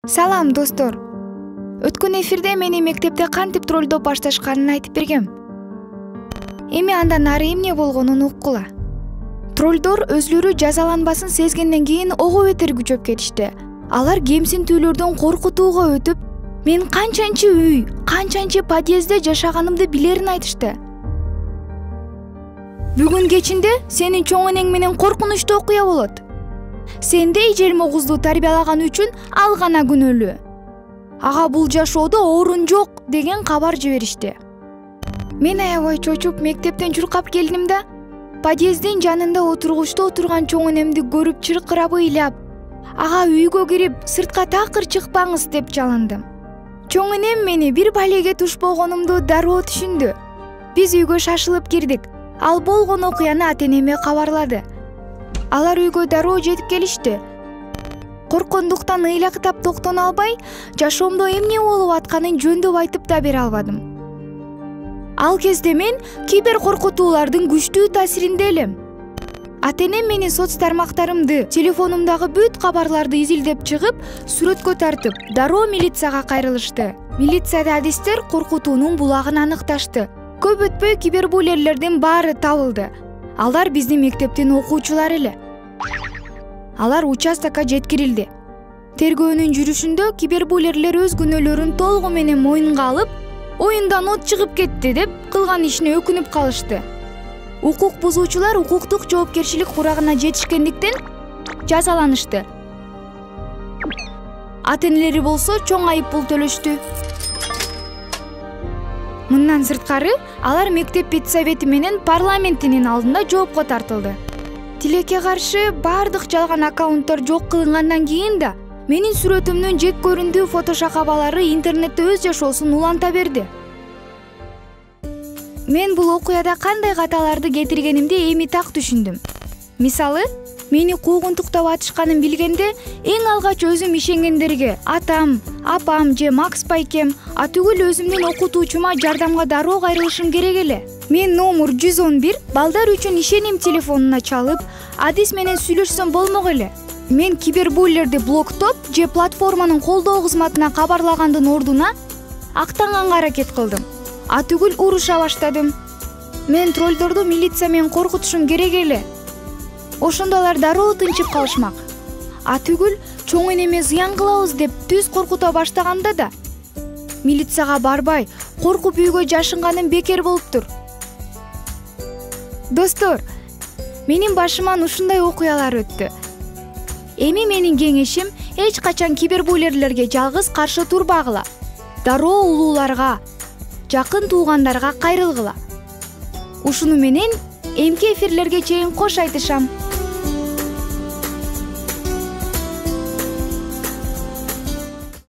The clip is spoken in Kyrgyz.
Салам достор. Өткөн эфирде мени мектепте кантип троллдоп башташканын айтып бергем. Эми андан ары эмне болгонун уккула. Троллдор өзлөрү жазаланбасын сезгенден кийин ого бетер күчөп кетишти. Алар кемсинтүүлөрдөн коркутууга өтүп, мен канчанчы үй, канчанчы подъездде жашаганымды билерин айтышты. Бүгүн кечинде сенин чоң энең менен коркунучтуу окуя болот. Сенде эжелим огузду тарбиялаган үчүн ал гана күнөөлүү. Ага бул жашоодо орун жок деген кабар жиберишти. Мен аябай чочуп мектептен чуркап келдим да, подъездин жанында отургучта отурган чоң энемди көрүп чыркырап ыйлап, ага үйгө кирип сыртка такыр чыкпаңыз деп жалындым. Чоң энем мени бир балеге туш болгонумду дароо түшүндү. Биз үйгө шашылып кирдик. Ал болгон окуяны ата-энеме кабарлады. Алар үйгө дароо жетип келишти. Коркондуктан ыйлактап токтоно албай, жашоомдо эмне болуп атканын жөндөп айтып да бере албадым. Ал кезде мен кибер коркутуулардын күчтүү таасиринде элем. Ата-энем менин соц тармактарымды, телефонумдагы бүт кабарларды изилдеп чыгып, сүрөткө тартып, дароо милицияга кайрылышты. Милицияда адистер коркутуунун булагын аныкташты. Көп өтпөй кибербуллерлердин баары табылды. Алар биздин мектептин окуучулары эле. Алар участокко жеткирилди. Тергөөнүн жүрүшүндө кибербуллерлер өз күнөөлөрүн толугу менен мойнунга алып, оюндан от чыгып кетти деп кылган ишине өкүнүп калышты. Укук бузуучулар укуктук жоопкерчилик курагына жетишкендиктен жазаланышты. Ата-энелери болсо чоң айыппул төлөштү. Мындан сырткары, алар мектеп педсовети менен парламенттин алдында жоопко тартылды. Тилекке каршы бардык жалган аккаунттар жок кылынгандан кийин да менин сүрөтүмдүн жек көрүндүү фотошакабалары интернетте өз жашоосун уланта берди. Мен бул окуяда кандай каталарды кетиргенимди эми так түшүндүм. Мисалы, мени куугунтуктап атышканын билгенде эң алгач өзүм ишенгендерге атам, апам же Макс байкем, түгүл өзүмдүн окутуучума жардамга дароо кайрылышым керек эле. Мен номер 111 балдар үчүн ишеним телефонуна чалып, адис менен сүйлөшсөм болмок эле. Мен кибербуллерди блоктоп же платформанын колдоо кызматына кабарлагандын ордуна актанганга аракет кылдым. Түгүл уруша баштадым. Мен троллдорду милиция менен коркутушум керек эле. Ошондо алар дароо тынчып калышмак. Түгүл чоң энеме зыян кылабыз деп түз коркута баштаганда да милицияга барбай, коркуп үйгө жашынганым бекер болуптур. Достор, менин башыман ушундай окуялар өттү. Эми менин кеңешим эч качан кибербуллерлерге жалгыз каршы турбагыла. Дароо улууларга, жакын туугандарга кайрылгыла. Ушуну менен эмки эфирлерге чейин кош айтышам.